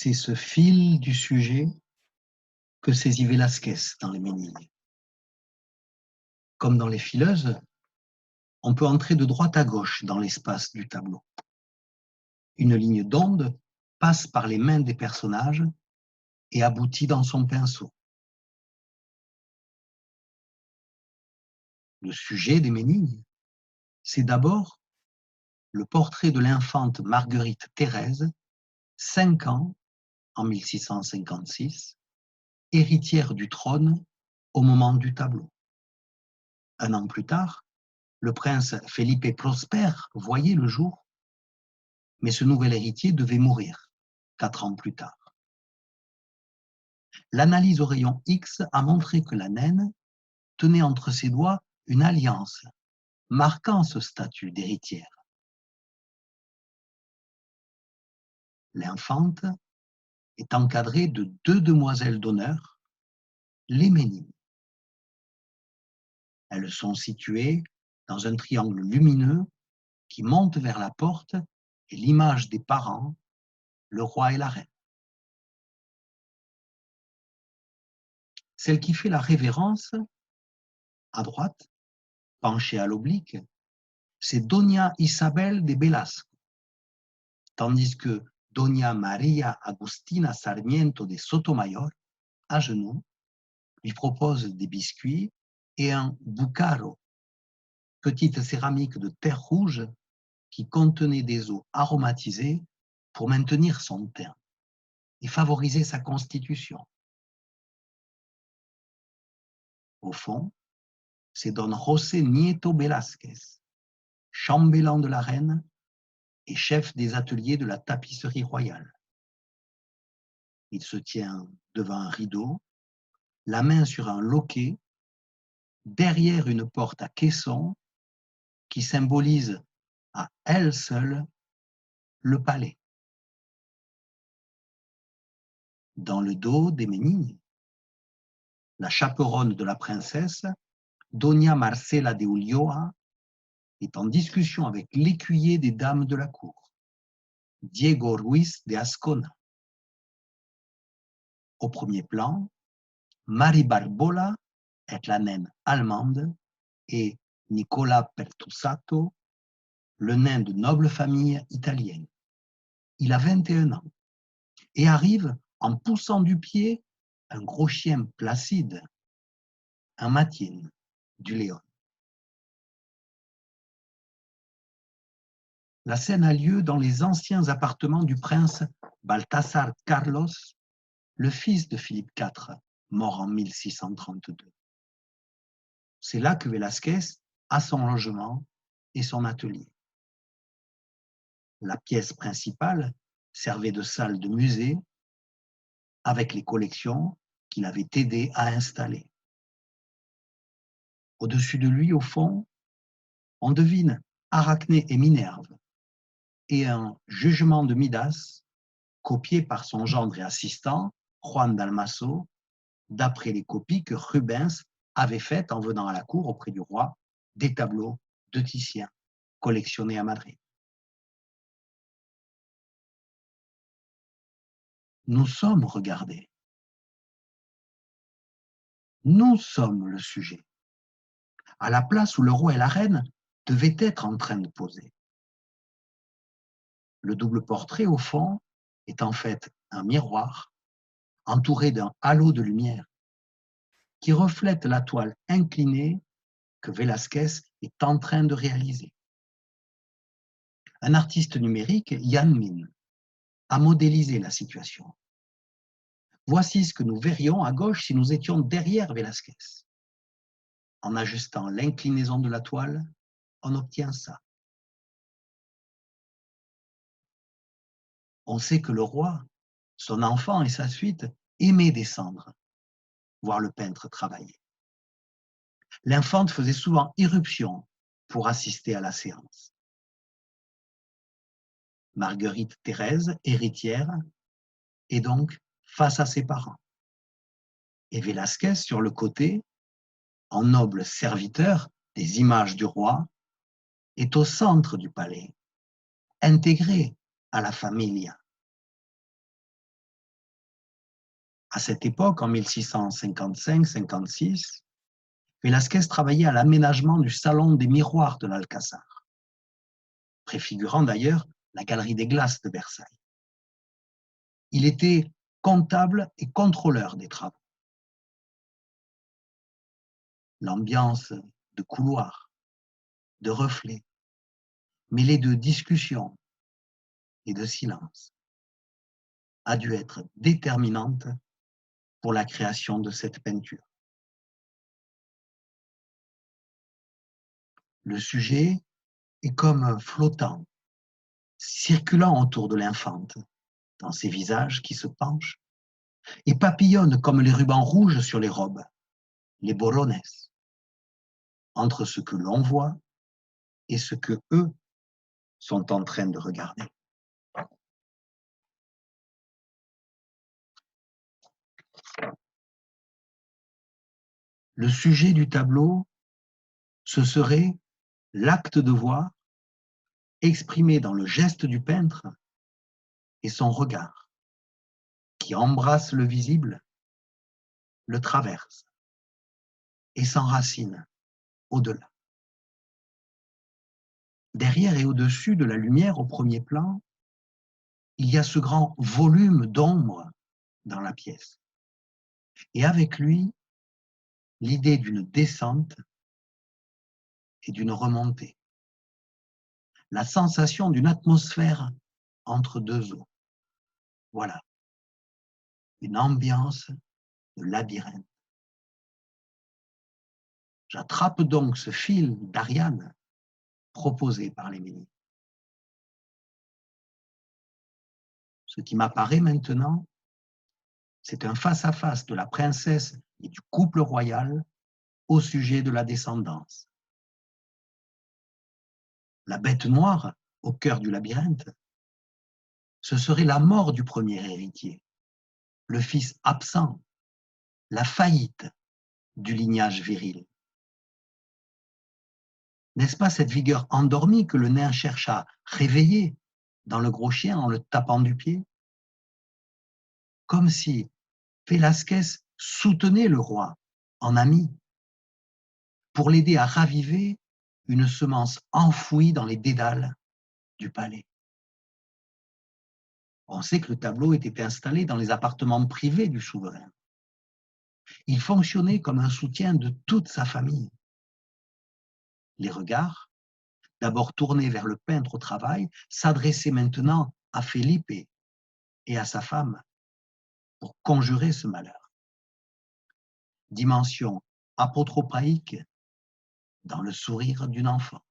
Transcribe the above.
C'est ce fil du sujet que saisit Velázquez dans les Ménilles. Comme dans les fileuses, on peut entrer de droite à gauche dans l'espace du tableau. Une ligne d'onde passe par les mains des personnages et aboutit dans son pinceau. Le sujet des Ménilles, c'est d'abord le portrait de l'infante Marguerite Thérèse, 5 ans, en 1656, héritière du trône au moment du tableau. 1 an plus tard, le prince Felipe Prosper voyait le jour, mais ce nouvel héritier devait mourir 4 ans plus tard. L'analyse au rayon X a montré que la naine tenait entre ses doigts une alliance, marquant ce statut d'héritière. L'infante est encadrée de 2 demoiselles d'honneur, les Ménilles. Elles sont situées dans un triangle lumineux qui monte vers la porte et l'image des parents, le roi et la reine. Celle qui fait la révérence, à droite, penchée à l'oblique, c'est Doña Isabel de Velasco, tandis que Doña María Agustina Sarmiento de Sotomayor, à genoux, lui propose des biscuits et un bucaro, petite céramique de terre rouge qui contenait des eaux aromatisées pour maintenir son teint et favoriser sa constitution. Au fond, c'est Don José Nieto Velázquez, chambellan de la reine et chef des ateliers de la tapisserie royale. Il se tient devant un rideau, la main sur un loquet, derrière une porte à caisson qui symbolise à elle seule le palais. Dans le dos des Ménilles, la chaperonne de la princesse, Doña Marcela de Ulloa, est en discussion avec l'écuyer des dames de la cour, Diego Ruiz de Ascona. Au premier plan, Mari Barbola est la naine allemande et Nicola Pertusato, le nain de noble famille italienne. Il a 21 ans et arrive en poussant du pied un gros chien placide, un Matin du Léon. La scène a lieu dans les anciens appartements du prince Baltasar Carlos, le fils de Philippe IV, mort en 1632. C'est là que Velázquez a son logement et son atelier. La pièce principale servait de salle de musée avec les collections qu'il avait aidé à installer. Au-dessus de lui, au fond, on devine Arachné et Minerve et un jugement de Midas copié par son gendre et assistant, Juan Dalmaso, d'après les copies que Rubens avait faites en venant à la cour auprès du roi des tableaux de Titien collectionnés à Madrid. Nous sommes regardés. Nous sommes le sujet, à la place où le roi et la reine devaient être en train de poser. Le double portrait, au fond, est en fait un miroir entouré d'un halo de lumière qui reflète la toile inclinée que Velázquez est en train de réaliser. Un artiste numérique, Yan Min, a modélisé la situation. Voici ce que nous verrions à gauche si nous étions derrière Velázquez. En ajustant l'inclinaison de la toile, on obtient ça. On sait que le roi, son enfant et sa suite aimaient descendre, voir le peintre travailler. L'infante faisait souvent irruption pour assister à la séance. Marguerite Thérèse, héritière, est donc face à ses parents. Et Velázquez, sur le côté, en noble serviteur des images du roi, est au centre du palais, intégré à la familia. À cette époque, en 1655-56, Velázquez travaillait à l'aménagement du salon des miroirs de l'Alcazar, préfigurant d'ailleurs la galerie des glaces de Versailles. Il était comptable et contrôleur des travaux. L'ambiance de couloirs, de reflets, mêlée de discussions et de silence, a dû être déterminante pour la création de cette peinture. Le sujet est comme flottant, circulant autour de l'infante, dans ses visages qui se penchent, et papillonne comme les rubans rouges sur les robes, les borrones, entre ce que l'on voit et ce que eux sont en train de regarder. Le sujet du tableau, ce serait l'acte de voir exprimé dans le geste du peintre et son regard, qui embrasse le visible, le traverse et s'enracine au-delà. Derrière et au-dessus de la lumière au premier plan, il y a ce grand volume d'ombre dans la pièce. Et avec lui, l'idée d'une descente et d'une remontée. La sensation d'une atmosphère entre deux eaux. Voilà, une ambiance de labyrinthe. J'attrape donc ce fil d'Ariane proposé par l'Émilie. Ce qui m'apparaît maintenant, c'est un face-à-face de la princesse et du couple royal au sujet de la descendance. La bête noire, au cœur du labyrinthe, ce serait la mort du premier héritier, le fils absent, la faillite du lignage viril. N'est-ce pas cette vigueur endormie que le nain cherche à réveiller dans le gros chien en le tapant du pied? Comme si Velázquez soutenait le roi en ami pour l'aider à raviver une semence enfouie dans les dédales du palais. On sait que le tableau était installé dans les appartements privés du souverain. Il fonctionnait comme un soutien de toute sa famille. Les regards, d'abord tournés vers le peintre au travail, s'adressaient maintenant à Felipe et à sa femme pour conjurer ce malheur. Dimension apotropaïque dans le sourire d'une enfant.